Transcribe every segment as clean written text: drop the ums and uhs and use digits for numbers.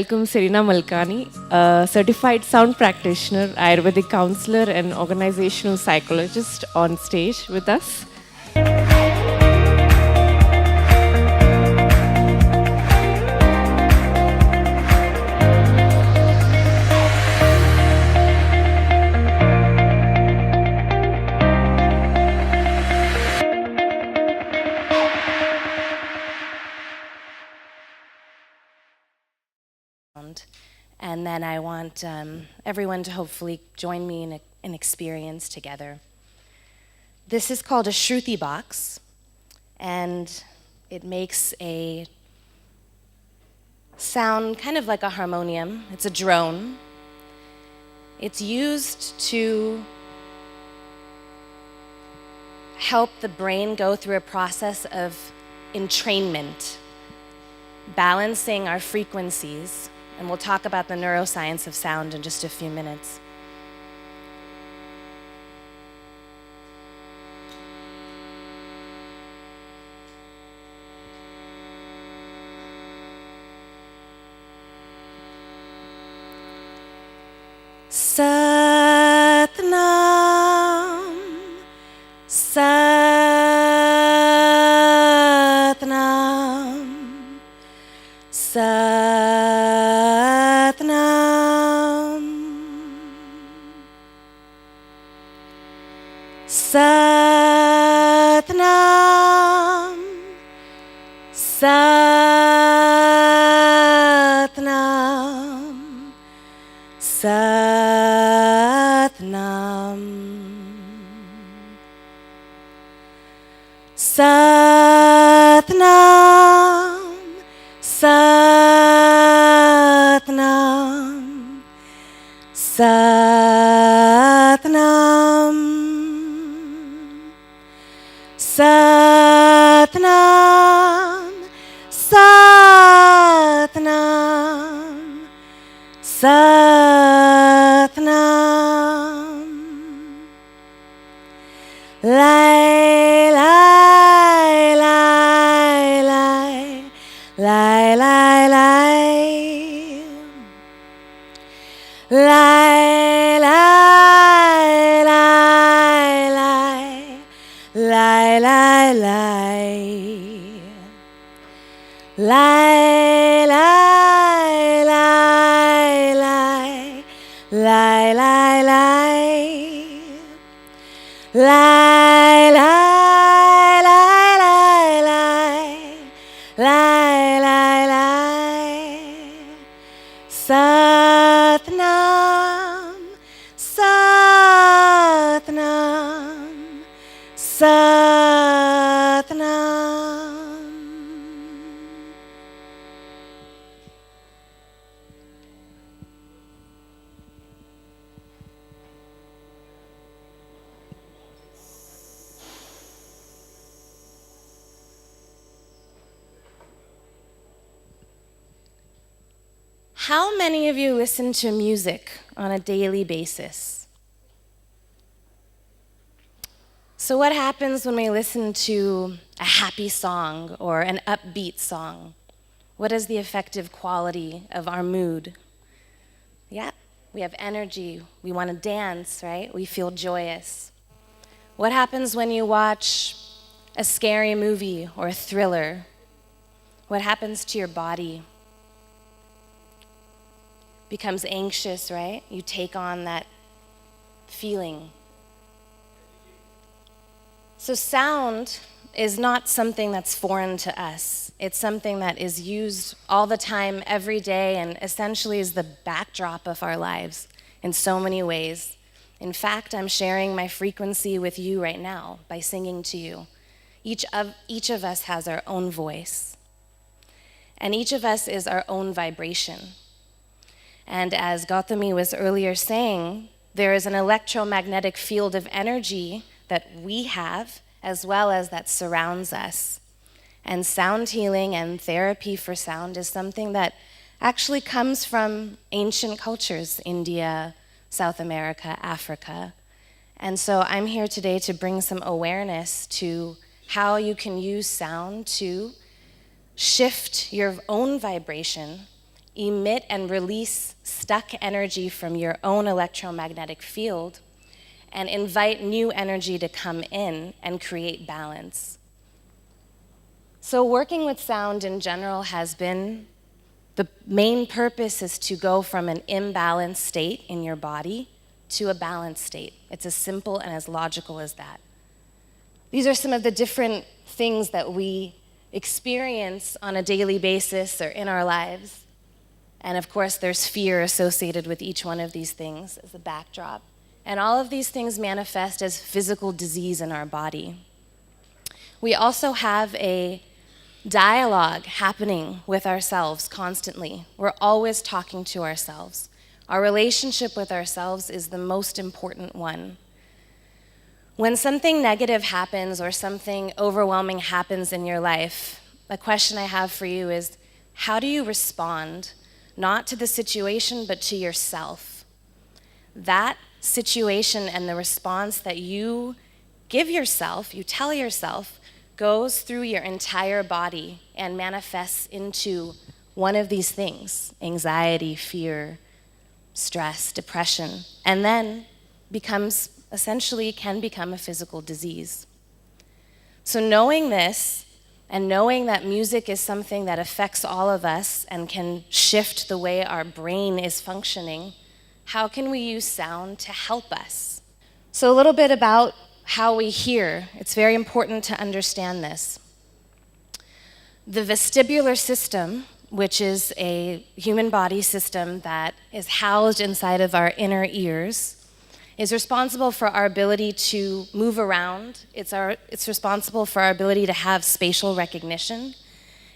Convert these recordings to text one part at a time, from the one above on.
welcome Serena Malkani, a certified sound practitioner, Ayurvedic Counselor, and Organizational Psychologist on stage with us. And then I want everyone to hopefully join me in an experience together. This is called a Shruti box, and it makes a sound kind of like a harmonium. It's a drone. It's used to help the brain go through a process of entrainment, balancing our frequencies. And we'll talk about the neuroscience of sound in just a few minutes. Satnam, Satnam, Satnam, Satnam, Satnam, Satnam, Satnam, Satnam, Satnam, Satnam, Satnam, Satnam. Lai, lai, lai, lai, lai, lai, lai. Lai, lai, lai, lai, lai, lai, lai. Lai, lai, lai, lai, lai, lai, lai. Lai, lai, lai, lai, lai, lai, lai, lai. Satnam, Satnam, Satnam. How many of you listen to music on a daily basis? So what happens when we listen to a happy song or an upbeat song? What is the effective quality of our mood? Yeah, we have energy, we want to dance, right? We feel joyous. What happens when you watch a scary movie or a thriller? What happens to your body? Becomes anxious, right? You take on that feeling. So sound is not something that's foreign to us. It's something that is used all the time, every day, and essentially is the backdrop of our lives in so many ways. In fact, I'm sharing my frequency with you right now by singing to you. Each of us has our own voice, and each of us is our own vibration. And as Gautami was earlier saying, there is an electromagnetic field of energy that we have, as well as that surrounds us. And sound healing and therapy for sound is something that actually comes from ancient cultures, India, South America, Africa. And so I'm here today to bring some awareness to how you can use sound to shift your own vibration emit and release stuck energy from your own electromagnetic field, and invite new energy to come in and create balance. So working with sound in general has been, the main purpose is to go from an imbalanced state in your body to a balanced state. It's as simple and as logical as that. These are some of the different things that we experience on a daily basis or in our lives. And of course, there's fear associated with each one of these things as a backdrop. And all of these things manifest as physical disease in our body. We also have a dialogue happening with ourselves constantly. We're always talking to ourselves. Our relationship with ourselves is the most important one. When something negative happens or something overwhelming happens in your life, the question I have for you is, how do you respond, not to the situation, but to yourself? That situation and the response that you give yourself, you tell yourself, goes through your entire body and manifests into one of these things: anxiety, fear, stress, depression, and then can become a physical disease. So knowing this, and knowing that music is something that affects all of us and can shift the way our brain is functioning, how can we use sound to help us? So a little bit about how we hear. It's very important to understand this. The vestibular system, which is a human body system that is housed inside of our inner ears, is responsible for our ability to move around. It's responsible for our ability to have spatial recognition.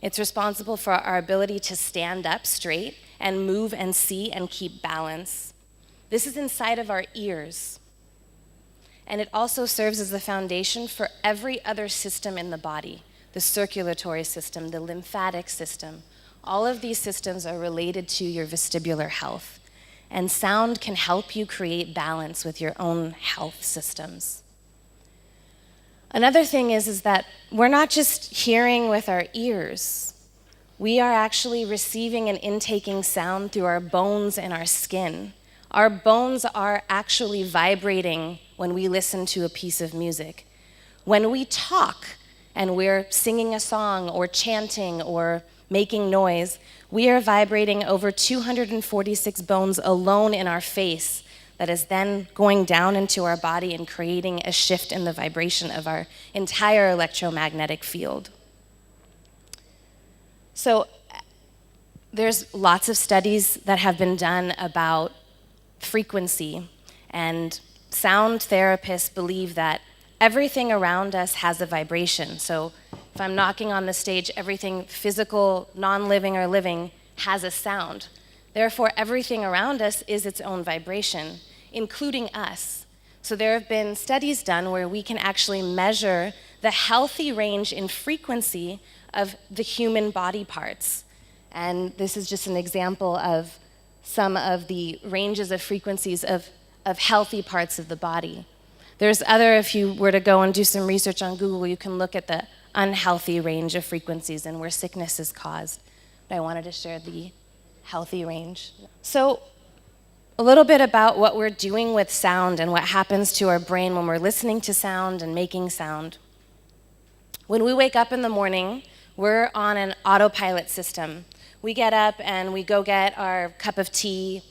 It's responsible for our ability to stand up straight and move and see and keep balance. This is inside of our ears. And it also serves as the foundation for every other system in the body: the circulatory system, the lymphatic system. All of these systems are related to your vestibular health. And sound can help you create balance with your own health systems. Another thing is that we're not just hearing with our ears. We are actually receiving and intaking sound through our bones and our skin. Our bones are actually vibrating when we listen to a piece of music. When we talk and we're singing a song or chanting or making noise, we are vibrating over 246 bones alone in our face that is then going down into our body and creating a shift in the vibration of our entire electromagnetic field. So there's lots of studies that have been done about frequency, and sound therapists believe that everything around us has a vibration. So if I'm knocking on the stage, everything physical, non-living or living has a sound. Therefore, everything around us is its own vibration, including us. So there have been studies done where we can actually measure the healthy range in frequency of the human body parts. And this is just an example of some of the ranges of frequencies of healthy parts of the body. There's other, if you were to go and do some research on Google, you can look at the unhealthy range of frequencies and where sickness is caused. But I wanted to share the healthy range. So a little bit about what we're doing with sound and what happens to our brain when we're listening to sound and making sound. When we wake up in the morning, we're on an autopilot system. We get up and we go get our cup of tea.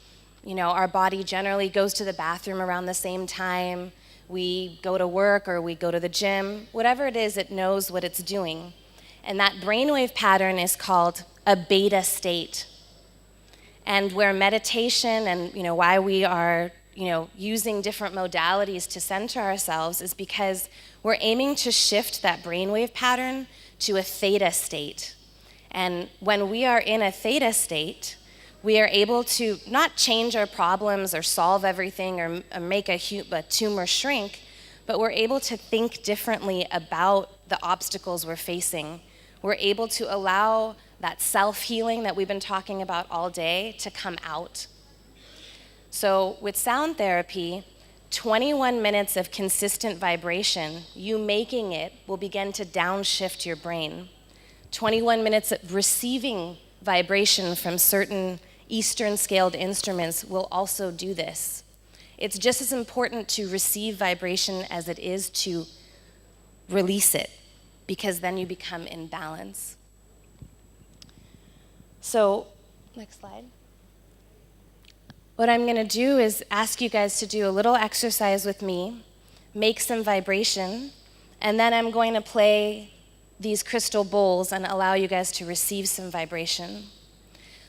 Our body generally goes to the bathroom around the same time. We go to work or we go to the gym. Whatever it is, it knows what it's doing. And that brainwave pattern is called a beta state. And where meditation and why we are using different modalities to center ourselves is because we're aiming to shift that brainwave pattern to a theta state. And when we are in a theta state, we are able to not change our problems or solve everything or make a tumor shrink, but we're able to think differently about the obstacles we're facing. We're able to allow that self-healing that we've been talking about all day to come out. So with sound therapy, 21 minutes of consistent vibration, you making it will begin to downshift your brain. 21 minutes of receiving vibration from certain Eastern scaled instruments will also do this. It's just as important to receive vibration as it is to release it, because then you become in balance. So, next slide. What I'm going to do is ask you guys to do a little exercise with me, make some vibration, and then I'm going to play these crystal bowls and allow you guys to receive some vibration.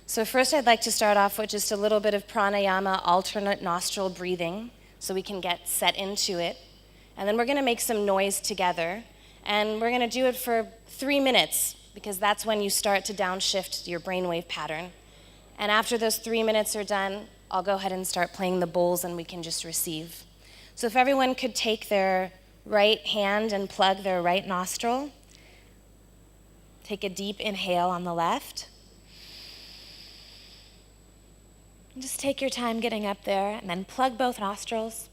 So first I'd like to start off with just a little bit of pranayama, alternate nostril breathing, so we can get set into it. And then we're going to make some noise together, and we're going to do it for 3 minutes, because that's when you start to downshift your brainwave pattern. And after those 3 minutes are done, I'll go ahead and start playing the bowls and we can just receive. So if everyone could take their right hand and plug their right nostril, take a deep inhale on the left. Just take your time getting up there, and then plug both nostrils.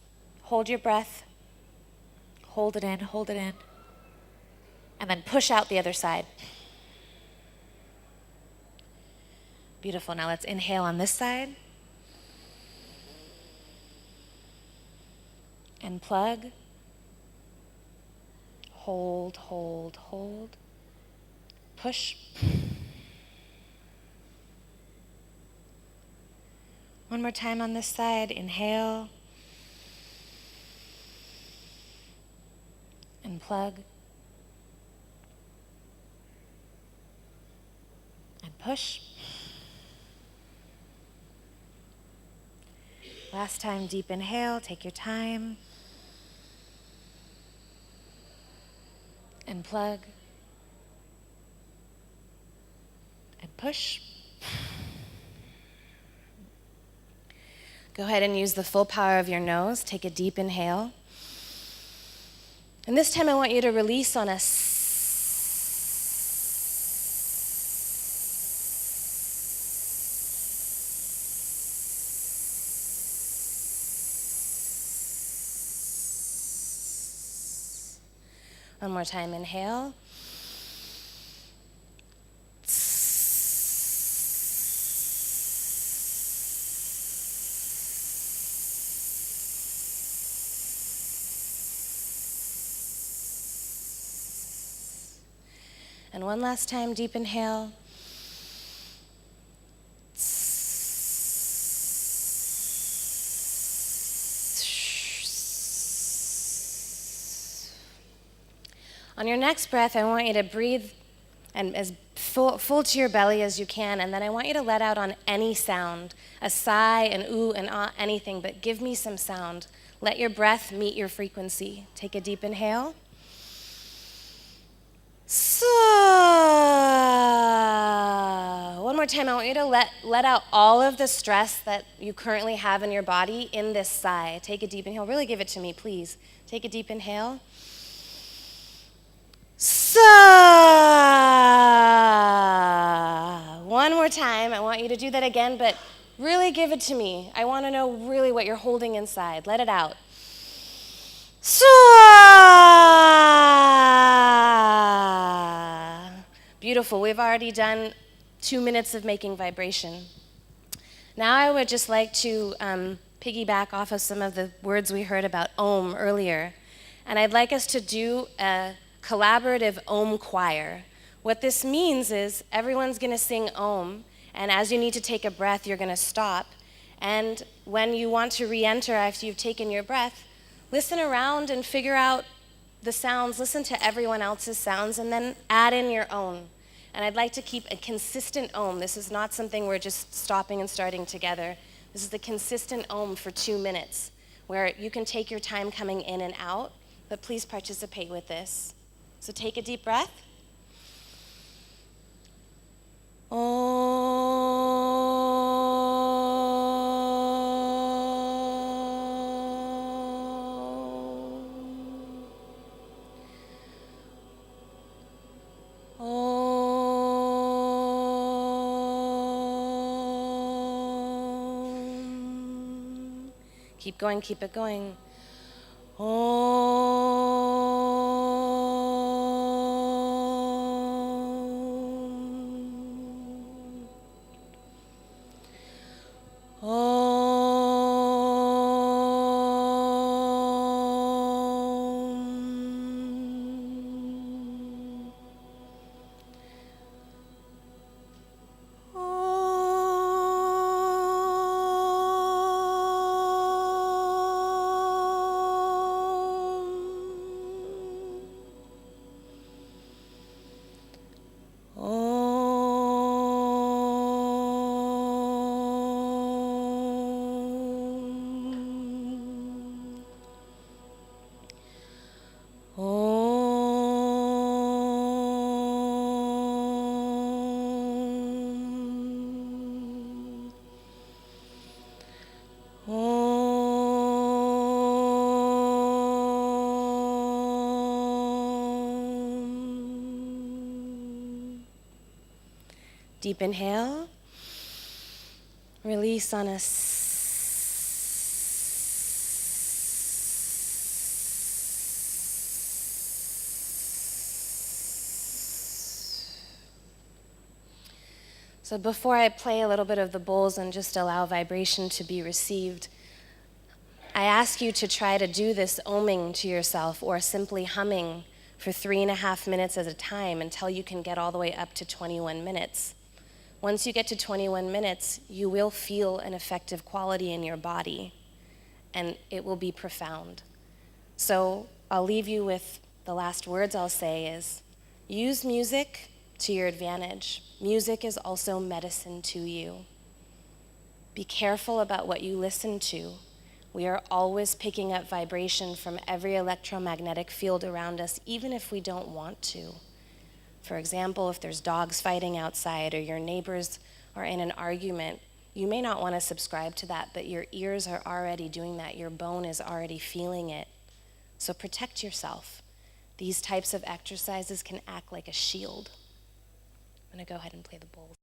Hold your breath. Hold it in, and then push out the other side. Beautiful. Now let's inhale on this side. And plug. Hold. Push. One more time on this side. Inhale. And plug. And push. Last time, deep inhale. Take your time. And plug. And push. Go ahead and use the full power of your nose. Take a deep inhale. And this time I want you to release on a One more time, inhale. And one last time, deep inhale. On your next breath, I want you to breathe and as full to your belly as you can, and then I want you to let out on any sound, a sigh, an ooh, an ah, anything, but give me some sound. Let your breath meet your frequency. Take a deep inhale. One more time, I want you to let out all of the stress that you currently have in your body in this sigh. Take a deep inhale. Really give it to me, please. Take a deep inhale. One more time. I want you to do that again, but really give it to me. I want to know really what you're holding inside. Let it out. Beautiful. We've already done 2 minutes of making vibration. Now I would just like to piggyback off of some of the words we heard about Om earlier. And I'd like us to do a collaborative Om choir. What this means is everyone's going to sing Om, and as you need to take a breath, you're going to stop. And when you want to re-enter after you've taken your breath, listen around and figure out the sounds, listen to everyone else's sounds, and then add in your own. And I'd like to keep a consistent Om. This is not something we're just stopping and starting together. This is the consistent Om for 2 minutes, where you can take your time coming in and out, but please participate with this. So take a deep breath. Keep going, keep it going. Deep inhale. Release on a So before I play a little bit of the bowls and just allow vibration to be received, I ask you to try to do this oming to yourself or simply humming for 3.5 minutes at a time until you can get all the way up to 21 minutes. Once you get to 21 minutes, you will feel an effective quality in your body, and it will be profound. So I'll leave you with the last words I'll say is, use music to your advantage. Music is also medicine to you. Be careful about what you listen to. We are always picking up vibration from every electromagnetic field around us, even if we don't want to. For example, if there's dogs fighting outside or your neighbors are in an argument, you may not want to subscribe to that, but your ears are already doing that. Your bone is already feeling it. So protect yourself. These types of exercises can act like a shield. I'm going to go ahead and play the bowls.